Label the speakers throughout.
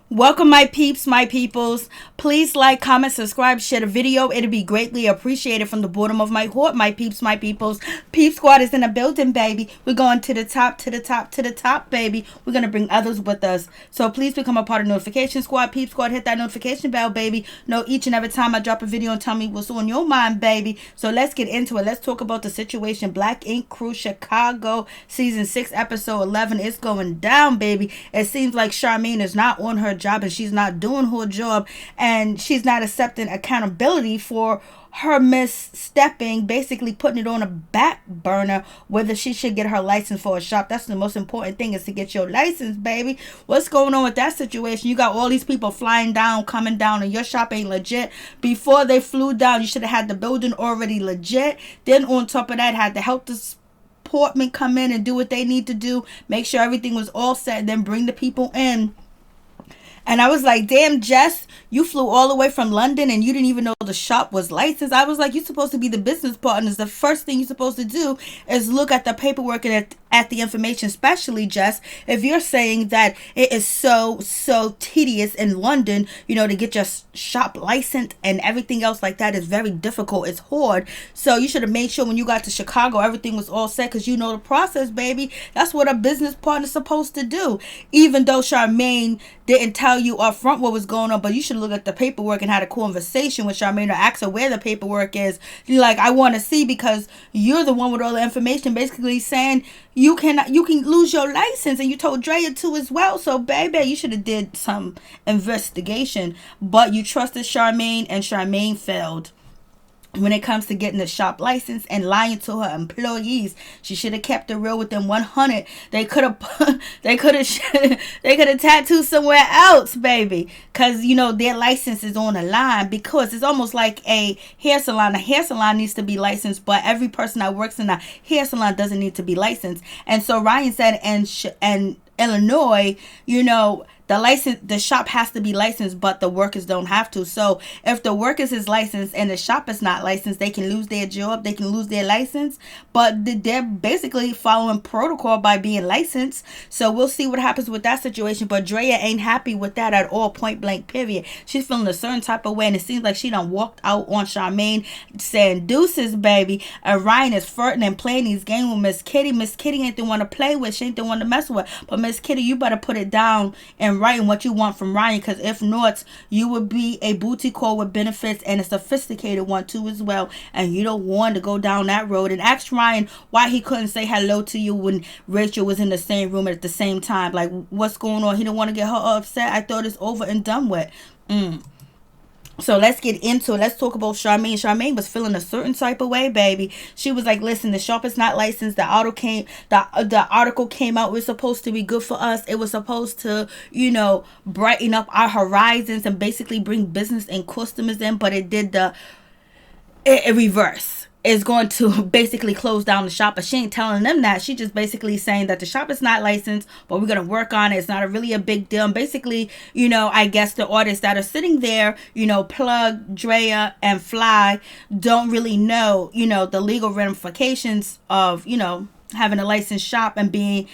Speaker 1: Welcome, my peeps, my peoples. Please like, comment, subscribe, share the video. It'll be greatly appreciated from the bottom of my heart, my peeps, my peoples. Peep Squad is in the building, baby. We're going to the top, to the top, to the top, baby. We're going to bring others with us. So please become a part of Notification Squad. Peep Squad, hit that notification bell, baby. Know each and every time I drop a video and tell me what's on your mind, baby. So let's get into it. Let's talk about the situation. Black Ink Crew, Chicago, Season 6, Episode 11. It's going down, baby. It seems like Charmaine is not on her job and she's not doing her job and she's not accepting accountability for her misstepping, basically putting it on a back burner whether she should get her license for a shop. That's the most important thing, is to get your license, baby. What's going on with that situation? You got all these people flying down, coming down, and your shop ain't legit. Before they flew down, you should have had the building already legit. Then on top of that, had the health department come in and do what they need to do, make sure everything was all set, and then bring the people in. And I was like, damn, Jess, you flew all the way from London and you didn't even know the shop was licensed. I was like, you're supposed to be the business partners. The first thing you're supposed to do is look at the paperwork and at the information, especially, Jess, if you're saying that it is so tedious in London, to get your shop licensed and everything else like that is very difficult. It's hard. So you should have made sure when you got to Chicago, everything was all set, because you know the process, baby. That's what a business partner's supposed to do. Even though Charmaine didn't tell you up front what was going on, but you should look at the paperwork and had a conversation with Charmaine or ask her where the paperwork is. You're like, I want to see, because you're the one with all the information, basically saying you can lose your license, and you told Draya to as well. So baby, you should have did some investigation, but you trusted Charmaine and Charmaine failed when it comes to getting the shop license and lying to her employees. She should have kept it real with them 100. They could have tattooed somewhere else, baby, because their license is on the line, because it's almost like a hair salon. A hair salon needs to be licensed, but every person that works in a hair salon doesn't need to be licensed. And so Ryan said, and Illinois, the shop has to be licensed, but the workers don't have to. So if the workers is licensed and the shop is not licensed, they can lose their job, they can lose their license, but they're basically following protocol by being licensed. So we'll see what happens with that situation. But Draya ain't happy with that at all, point blank, period. She's feeling a certain type of way, and it seems like she done walked out on Charmaine saying deuces, baby. And Ryan is flirting and playing these games with Miss Kitty. Miss Kitty ain't the one to play with, she ain't the one to mess with. But Miss Kitty, you better put it down and writing what you want from Ryan, because if not, you would be a booty call with benefits, and a sophisticated one too as well, and you don't want to go down that road. And ask Ryan why he couldn't say hello to you when Rachel was in the same room at the same time. Like, what's going on? He don't want to get her upset. I thought it's over and done with. So let's get into it. Let's talk about Charmaine. Charmaine was feeling a certain type of way, baby. She was like, listen, the shop is not licensed. The article came out. It was supposed to be good for us. It was supposed to, brighten up our horizons and basically bring business and customers in, but it did it reverse. Is going to basically close down the shop, but she ain't telling them that. She just basically saying that the shop is not licensed, but we're going to work on it. It's not really a big deal. And basically, I guess the artists that are sitting there, Plug, Draya, and Fly don't really know, the legal ramifications of, having a licensed shop and being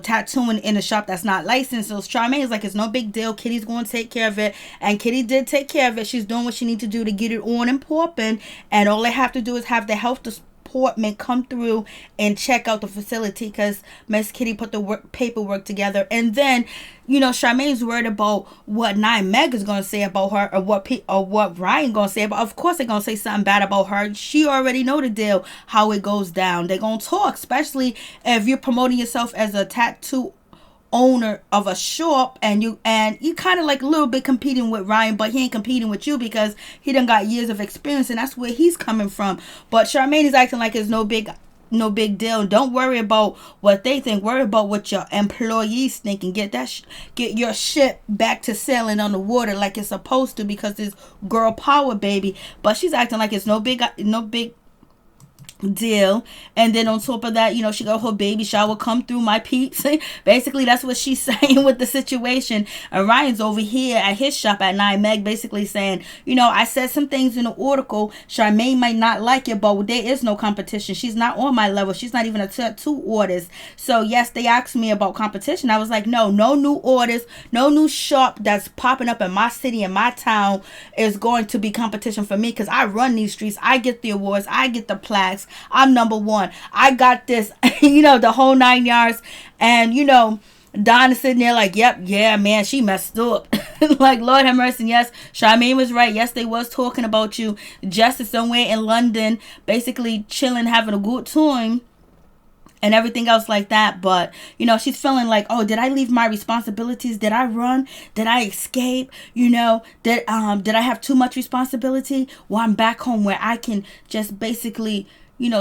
Speaker 1: tattooing in a shop that's not licensed. So Charmaine is like, it's no big deal. Kitty's going to take care of it. And Kitty did take care of it. She's doing what she needs to do to get it on and popping. And all they have to do is have the health department come through and check out the facility, because Miss Kitty put the paperwork together. And then, Charmaine's worried about what Meg is going to say about her, or what Ryan going to say about. Of course they're going to say something bad about her. She already know the deal, how it goes down. They're going to talk, especially if you're promoting yourself as a tattoo owner of a shop, and you kind of like a little bit competing with Ryan, but he ain't competing with you because he done got years of experience, and that's where he's coming from. But Charmaine is acting like it's no big deal. Don't worry about what they think. Worry about what your employees think, and get your ship back to sailing on the water like it's supposed to, because it's girl power, baby. But she's acting like it's no big deal. And then on top of that, she got her baby shower come through, my peeps. Basically, that's what she's saying with the situation. And Ryan's over here at his shop at 9 Meg, basically saying, I said some things in the article. Charmaine might not like it, but there is no competition. She's not on my level. She's not even a tattoo artist. So yes, they asked me about competition. I was like, no new orders, no new shop that's popping up in my city, in my town, is going to be competition for me, because I run these streets. I get the awards, I get the plaques. I'm number one. I got this, the whole 9 yards. And, Don is sitting there like, yep, yeah, man, she messed up. Like, Lord have mercy. And yes, Charmaine was right. Yes, they was talking about you. Jess is somewhere in London, basically chilling, having a good time, and everything else like that. But, she's feeling like, oh, did I leave my responsibilities? Did I run? Did I escape? Did I have too much responsibility? Well, I'm back home where I can just basically,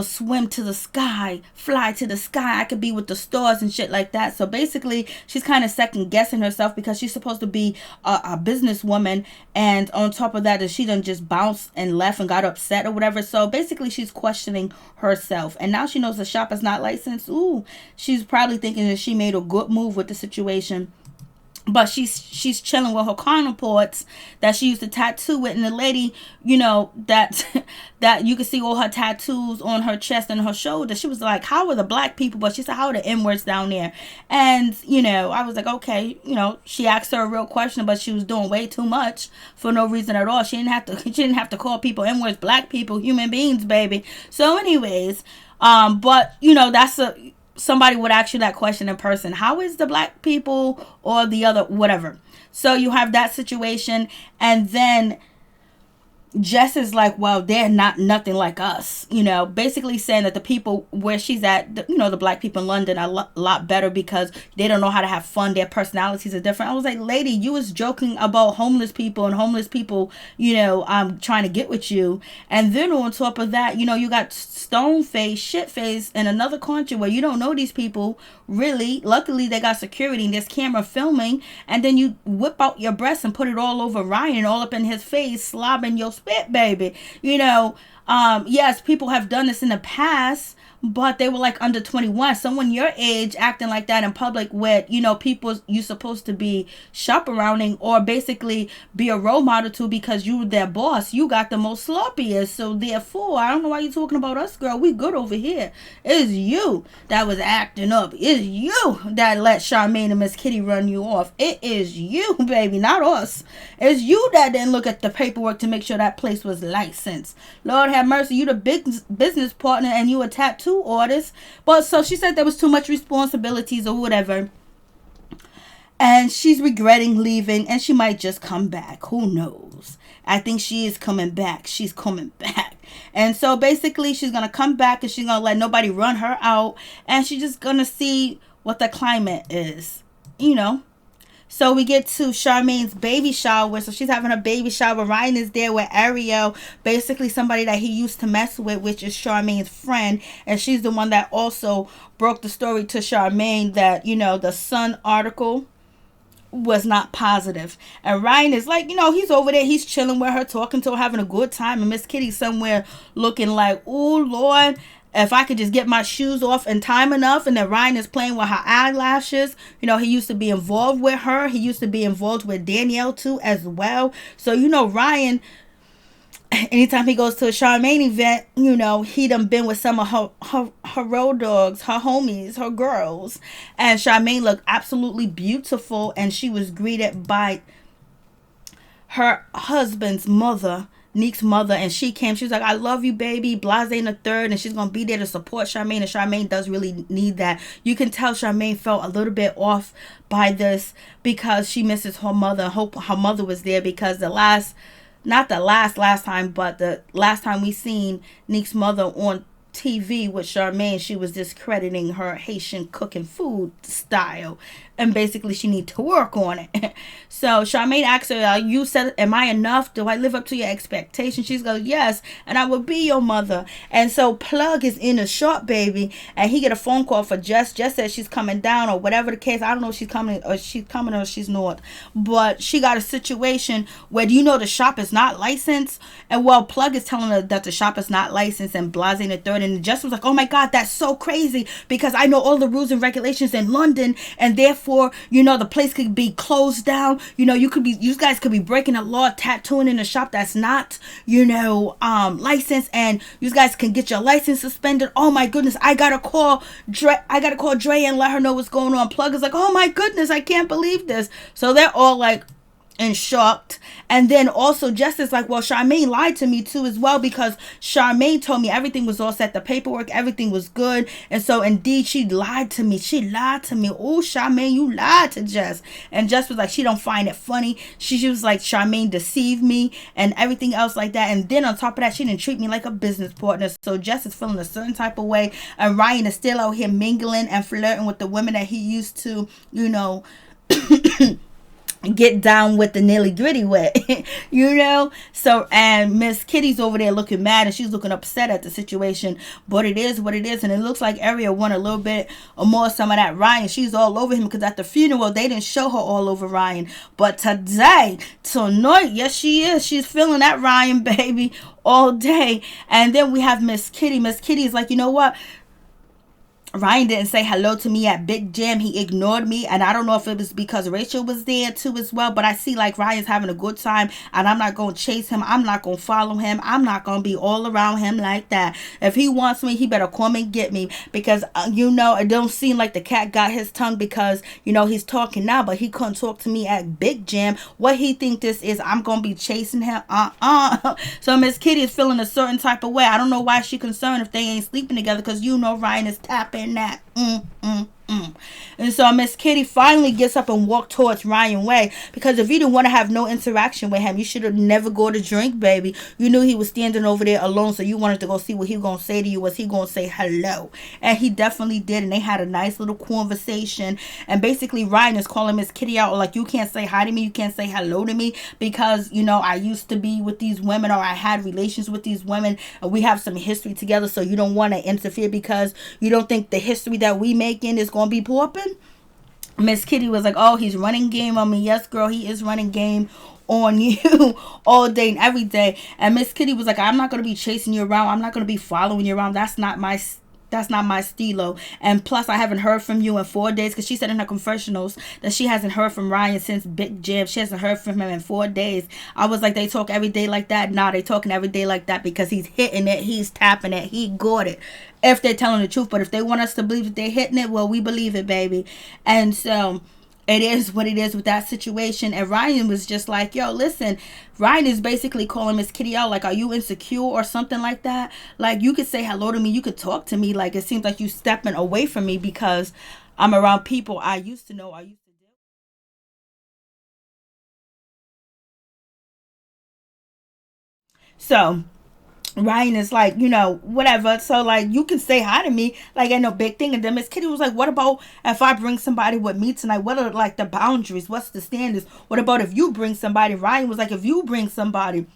Speaker 1: swim to the sky, fly to the sky. I could be with the stars and shit like that. So basically, she's kind of second guessing herself, because she's supposed to be a businesswoman. And on top of that, she done just bounced and left and got upset or whatever. So basically, she's questioning herself. And now she knows the shop is not licensed. Ooh, she's probably thinking that she made a good move with the situation. But she's chilling with her counterparts that she used to tattoo with. And the lady, that you could see all her tattoos on her chest and her shoulder. She was like, how are the black people? But she said, how are the N-words down there? And, I was like, okay, she asked her a real question, but she was doing way too much for no reason at all. She didn't have to call people N-words, black people, human beings, baby. So anyways, but, that's somebody would ask you that question in person. How is the black people or the other, whatever. So you have that situation. And then Jess is like, well, they're not nothing like us, basically saying that the people where she's at, the black people in London are a lot better because they don't know how to have fun. Their personalities are different. I was like, lady, you was joking about homeless people and homeless people, trying to get with you. And then on top of that, you got stone face, shit face in another country where you don't know these people really. Luckily, they got security and there's camera filming. And then you whip out your breast and put it all over Ryan, all up in his face, slobbing your spit, baby. Yes, people have done this in the past, but they were like under 21. Someone your age acting like that in public with, people you supposed to be chaperoning or basically be a role model to because you their boss. You got the most sloppiest. So therefore, I don't know why you talking about us, girl. We good over here. It's you that was acting up. It's you that let Charmaine and Miss Kitty run you off. It is you, baby, not us. It's you that didn't look at the paperwork to make sure that place was licensed. Lord have mercy. You the big business partner and you a tattoo artist. But so she said there was too much responsibilities or whatever. And she's regretting leaving and she might just come back. Who knows? I think she is coming back. She's coming back. And so basically she's going to come back and she's going to let nobody run her out. And she's just going to see what the climate is. So we get to Charmaine's baby shower. So she's having a baby shower. Ryan is there with Ariel, basically somebody that he used to mess with, which is Charmaine's friend. And she's the one that also broke the story to Charmaine that, the Sun article was not positive. And Ryan is like, he's over there. He's chilling with her, talking to her, having a good time. And Miss Kitty's somewhere looking like, oh, Lord, if I could just get my shoes off in time enough. And then Ryan is playing with her eyelashes. He used to be involved with her. He used to be involved with Danielle too as well. So, Ryan, anytime he goes to a Charmaine event, he done been with some of her road dogs, her homies, her girls. And Charmaine looked absolutely beautiful. And she was greeted by her husband's mother, Neek's mother, and she was like, I love you, baby, blase in the third, and she's gonna be there to support Charmaine. And Charmaine does really need that. You can tell Charmaine felt a little bit off by this because she misses her mother. Hope her mother was there because not the last time, but the last time we seen Neek's mother on TV with Charmaine, she was discrediting her Haitian cooking food style. And basically she need to work on it. So Charmaine asked her, you said, am I enough? Do I live up to your expectations? She's goes, yes, and I will be your mother. And so Plug is in the shop, baby, and he get a phone call for Jess. Jess says she's coming down or whatever the case. I don't know if she's coming or she's not. But she got a situation where the shop is not licensed. And Plug is telling her that the shop is not licensed and blase in the third. And Jess was like, oh my God, that's so crazy, because I know all the rules and regulations in London, and therefore, the place could be closed down. You guys could be breaking the law, tattooing in a shop that's not, licensed, and you guys can get your license suspended. Oh my goodness, I gotta call Draya and let her know what's going on. Plug is like, oh my goodness, I can't believe this. So they're all like and shocked. And then also Jess is like, well, Charmaine lied to me too as well, because Charmaine told me everything was all set, the paperwork, everything was good, and so indeed she lied to me. Oh, Charmaine, you lied to Jess. And Jess was like, she don't find it funny. She was like, Charmaine deceived me and everything else like that. And then on top of that, she didn't treat me like a business partner. So Jess is feeling a certain type of way, and Ryan is still out here mingling and flirting with the women that he used to get down with the nitty gritty with. So, and Miss Kitty's over there looking mad, and she's looking upset at the situation, but it is what it is. And it looks like Ariel won a little bit or more some of that Ryan. She's all over him, because at the funeral they didn't show her all over Ryan, but tonight, yes she is, she's feeling that Ryan baby all day. And then we have Miss Kitty. Miss Kitty is like, you know what, Ryan didn't say hello to me at Big Jam. He ignored me. And I don't know if it was because Rachel was there too as well. But I see like Ryan's having a good time. And I'm not going to chase him. I'm not going to follow him. I'm not going to be all around him like that. If he wants me, he better come and get me. Because, it don't seem like the cat got his tongue, because, he's talking now. But he couldn't talk to me at Big Jam. What he think this is, I'm going to be chasing him. So Miss Kitty is feeling a certain type of way. I don't know why she concerned if they ain't sleeping together. Because Ryan is tapping that. And so Miss Kitty finally gets up and walks towards Ryan way, because if you didn't want to have no interaction with him, you should have never go to drink, baby. You knew he was standing over there alone, so you wanted to go see what he was going to say to you. Was he going to say hello? And he definitely did, and they had a nice little conversation. And basically Ryan is calling Miss Kitty out, like, you can't say hi to me, you can't say hello to me, because I used to be with these women, or I had relations with these women, and we have some history together, so you don't want to interfere, because you don't think the history that we making is going to be popping. Miss Kitty was like, oh, he's running game on me. Yes, girl, he is running game on you all day and every day. And Miss Kitty was like, I'm not going to be chasing you around. I'm not going to be following you around. That's not my stilo. And plus, I haven't heard from you in 4 days, because she said in her confessionals that she hasn't heard from Ryan since Big Jam. She hasn't heard from him in 4 days. I was like, they talk every day like that? Nah, they talking every day like that, because he's hitting it, he's tapping it, he got it, if they're telling the truth. But if they want us to believe that they're hitting it, well, we believe it, baby. And so it is what it is with that situation. And Ryan was just like, yo, listen, Ryan is basically calling Miss Kitty out, like, are you insecure or something like that? Like, you could say hello to me, you could talk to me, like, it seems like you stepping away from me because I'm around people I used to know, I used to do. So Ryan is like, whatever. So, like, you can say hi to me, like, ain't no big thing. And then Miss Kitty was like, what about if I bring somebody with me tonight? What are, like, the boundaries? What's the standards? What about if you bring somebody? Ryan was like, if you bring somebody.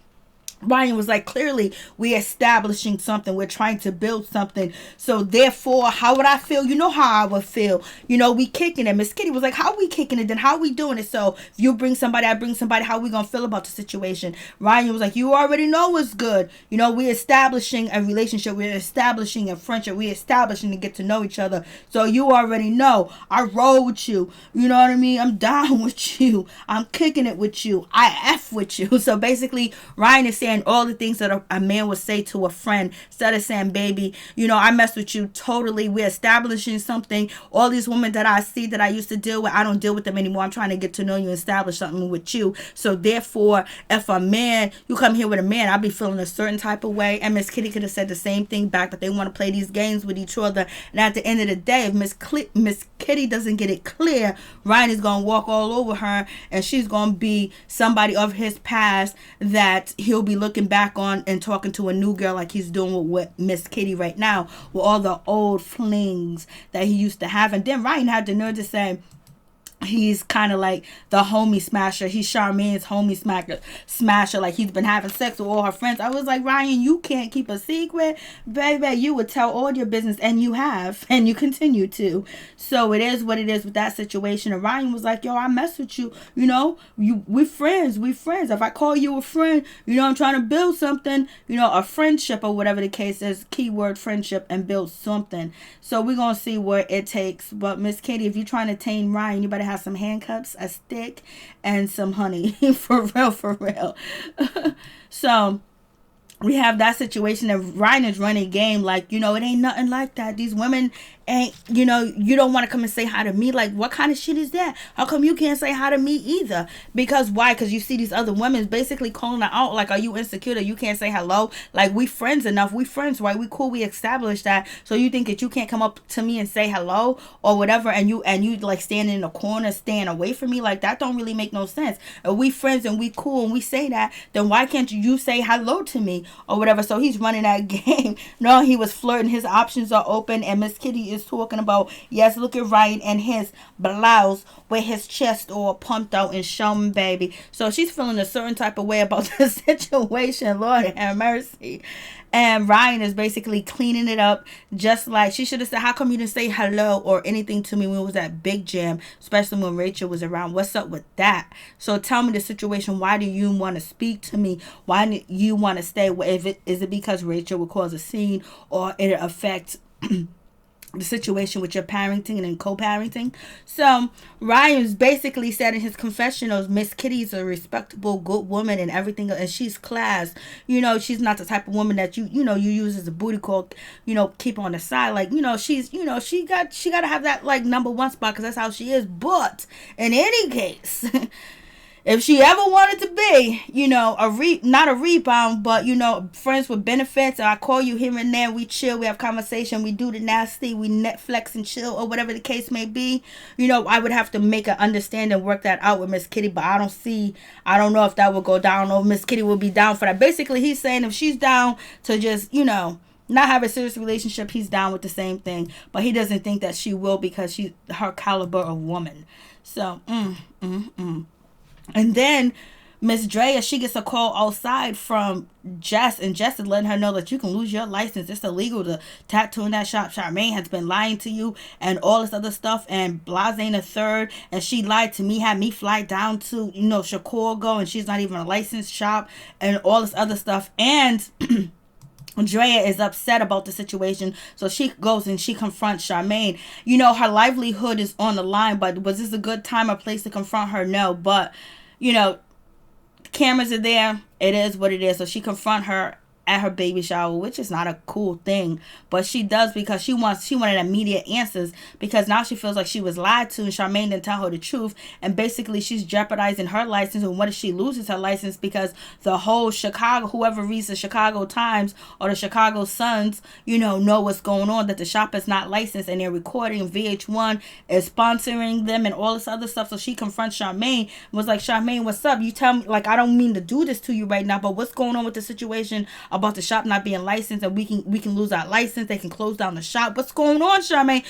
Speaker 1: Ryan was like, clearly we're establishing something, we're trying to build something, so therefore how would I feel? You know how I would feel, we kicking it. Miss Kitty was like, how we kicking it then? How we doing it? So if you bring somebody, I bring somebody, how we gonna feel about the situation? Ryan was like, you already know what's good. We're establishing a relationship, we're establishing a friendship, we're establishing to get to know each other, so you already know I roll with you, you know what I mean? I'm down with you, I'm kicking it with you, I F with you. So basically Ryan is saying all the things that a man would say to a friend, instead of saying, baby, I mess with you totally, we're establishing something. All these women that I see that I used to deal with, I don't deal with them anymore. I'm trying to get to know you and establish something with you. So therefore, if a man, you come here with a man, I'll be feeling a certain type of way. And Miss Kitty could have said the same thing back, but they want to play these games with each other. And at the end of the day, if Miss Kitty doesn't get it clear, Ryan is going to walk all over her, and she's going to be somebody of his past that he'll be looking back on and talking to a new girl, like he's doing with Miss Kitty right now, with all the old flings that he used to have. And then Ryan had the nerve to say, he's kind of like the homie smasher. He's Charmaine's homie smasher. Like, he's been having sex with all her friends. I was like, Ryan, you can't keep a secret, baby. You would tell all your business, and you have, and you continue to. So it is what it is with that situation. And Ryan was like, yo, I mess with you. You know, we friends. If I call you a friend, you know, I'm trying to build something, you know, a friendship or whatever the case is. Keyword friendship, and build something. So we're going to see where it takes. But Miss Katie, if you're trying to tame Ryan, you better have some handcuffs, a stick, and some honey. For real. So we have that situation, and Ryan is running game like, you know, it ain't nothing like that. These women ain't, you know, you don't want to come and say hi to me. Like, what kind of shit is that? How come you can't say hi to me either? Because why? Because you see these other women basically calling her out. Like, are you insecure that you can't say hello? Like, we friends enough. We friends, right? We cool. We established that. So you think that you can't come up to me and say hello or whatever, and you like standing in the corner, staying away from me? Like, that don't really make no sense. If we friends and we cool and we say that, then why can't you say hello to me or whatever? So he's running that game. No, he was flirting. His options are open, and Miss Kitty is talking about, yes, look at Ryan and his blouse with his chest all pumped out and showing, baby. So she's feeling a certain type of way about the situation. Lord have mercy. And Ryan is basically cleaning it up, just like she should have said, how come you didn't say hello or anything to me when it was at Big Jam, especially when Rachel was around? What's up with that? So tell me the situation. Why do you want to speak to me? Why do you want to stay? Is it because Rachel would cause a scene, or it affects the situation with your parenting and co-parenting? So Ryan's basically said in his confessionals, Miss Kitty's a respectable, good woman and everything, and she's class. You know, she's not the type of woman that you use as a booty call, you know, keep on the side. Like, you know, she's, you know, she got to have that like number one spot, because that's how she is. But in any case, if she ever wanted to be, you know, not a rebound, but, you know, friends with benefits, or I call you here and there, we chill, we have conversation, we do the nasty, we Netflix and chill, or whatever the case may be, you know, I would have to make an understanding and work that out with Miss Kitty. But I don't know if that will go down, or Miss Kitty will be down for that. Basically, he's saying if she's down to just, you know, not have a serious relationship, he's down with the same thing. But he doesn't think that she will, because she's her caliber of woman. So, And then Miss Draya, she gets a call outside from Jess, and Jess is letting her know that you can lose your license. It's illegal to tattoo in that shop. Charmaine has been lying to you and all this other stuff, and Blase ain't a third, and she lied to me, had me fly down to, you know, Chicago, and she's not even a licensed shop, and all this other stuff. And Draya is upset about the situation, so she goes and she confronts Charmaine. You know, her livelihood is on the line, but was this a good time or place to confront her? No, but, you know, cameras are there. It is what it is. So she confront her at her baby shower, which is not a cool thing, but she does, because she wanted immediate answers, because now she feels like she was lied to and Charmaine didn't tell her the truth, and basically she's jeopardizing her license. And what if she loses her license? Because the whole Chicago, whoever reads the Chicago Times or the Chicago Suns, you know what's going on, that the shop is not licensed, and they're recording, VH1 is sponsoring them and all this other stuff. So she confronts Charmaine, was like, Charmaine, what's up? You tell me, like, I don't mean to do this to you right now, but what's going on with the situation about the shop not being licensed, and we can lose our license, they can close down the shop. What's going on, Charmaine?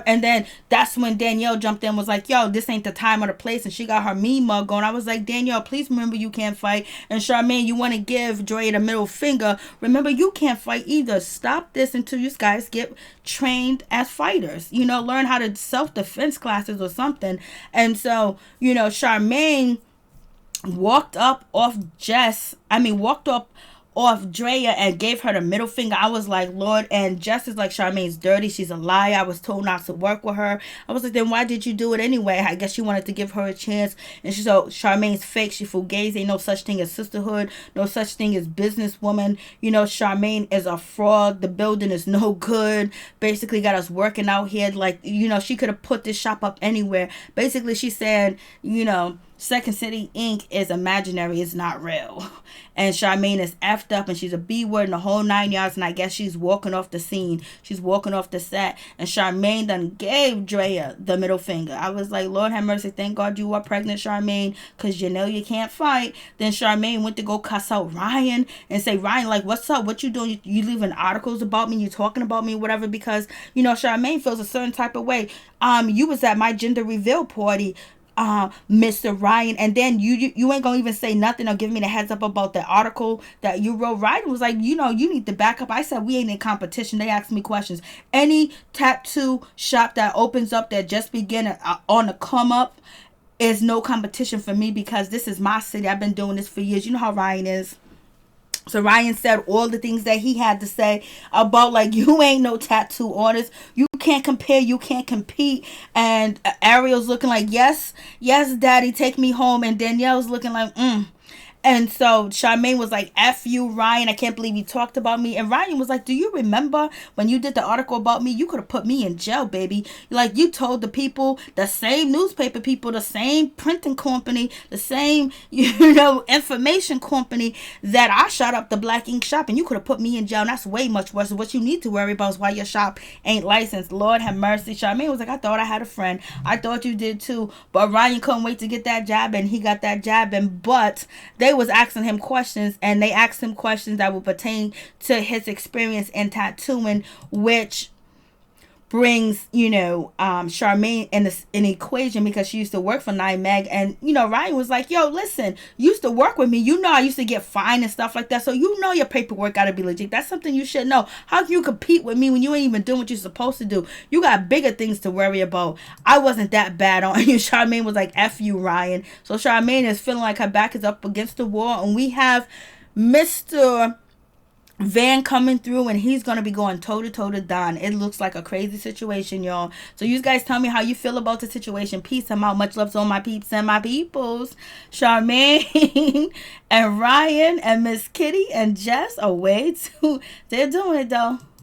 Speaker 1: And then that's when Danielle jumped in, was like, yo, this ain't the time or the place, and she got her mean mug on. I was like, Danielle, please remember you can't fight. And Charmaine, you want to give Draya the middle finger. Remember, you can't fight either. Stop this until you guys get trained as fighters. You know, learn how to self-defense classes or something. And so, you know, Charmaine walked up off Draya and gave her the middle finger. I was like, Lord. And Jess is like, Charmaine's dirty, she's a liar, I was told not to work with her. I was like, then why did you do it anyway? I guess she wanted to give her a chance. And she said, Charmaine's fake, she fugazi, ain't no such thing as sisterhood, no such thing as businesswoman. You know, Charmaine is a fraud, the building is no good, basically got us working out here. Like, you know, she could have put this shop up anywhere. Basically, she said, you know, Second City Inc. is imaginary, it's not real. And Charmaine is effed up, and she's a B-word in the whole 9 yards, and I guess she's walking off the scene. She's walking off the set, and Charmaine done gave Draya the middle finger. I was like, Lord have mercy, thank God you are pregnant, Charmaine, because you know you can't fight. Then Charmaine went to go cuss out Ryan and say, Ryan, like, what's up? What you doing? You leaving articles about me? You talking about me? Whatever, because, you know, Charmaine feels a certain type of way. You was at my gender reveal party, Mr. Ryan, and then you ain't gonna even say nothing or give me the heads up about the article that you wrote. Ryan was like, you need to back up. I said we ain't in competition. They asked me questions. Any tattoo shop that opens up that just begin on the come up is no competition for me, because this is my city. I've been doing this for years. You know how Ryan is. So Ryan said all the things that he had to say about, like, you ain't no tattoo artist. You can't compare. You can't compete. And Ariel's looking like, yes, yes, daddy, take me home. And Danielle's looking like, And so Charmaine was like, F you, Ryan. I can't believe you talked about me. And Ryan was like, do you remember when you did the article about me? You could have put me in jail, baby. Like, you told the people, the same newspaper people, the same printing company, the same, information company, that I shot up the Black Ink shop, and you could have put me in jail. And that's way much worse. What you need to worry about is why your shop ain't licensed. Lord have mercy. Charmaine was like, I thought I had a friend. I thought you did too. But Ryan couldn't wait to get that job, and he got that job. But they was asking him questions, and they asked him questions that would pertain to his experience in tattooing, which brings, Charmaine in an equation, because she used to work for Nine Mag. And, Ryan was like, yo, listen, you used to work with me. I used to get fined and stuff like that. So, your paperwork got to be legit. That's something you should know. How can you compete with me when you ain't even doing what you're supposed to do? You got bigger things to worry about. I wasn't that bad on you. Charmaine was like, F you, Ryan. So, Charmaine is feeling like her back is up against the wall. And we have Mr. Van coming through, and he's gonna be going toe to toe to Don. It looks like a crazy situation, y'all. So you guys tell me how you feel about the situation. Peace. I'm out. Much love to all my peeps and my peoples. Charmaine and Ryan and Miss Kitty and Jess are way too. They're doing it though.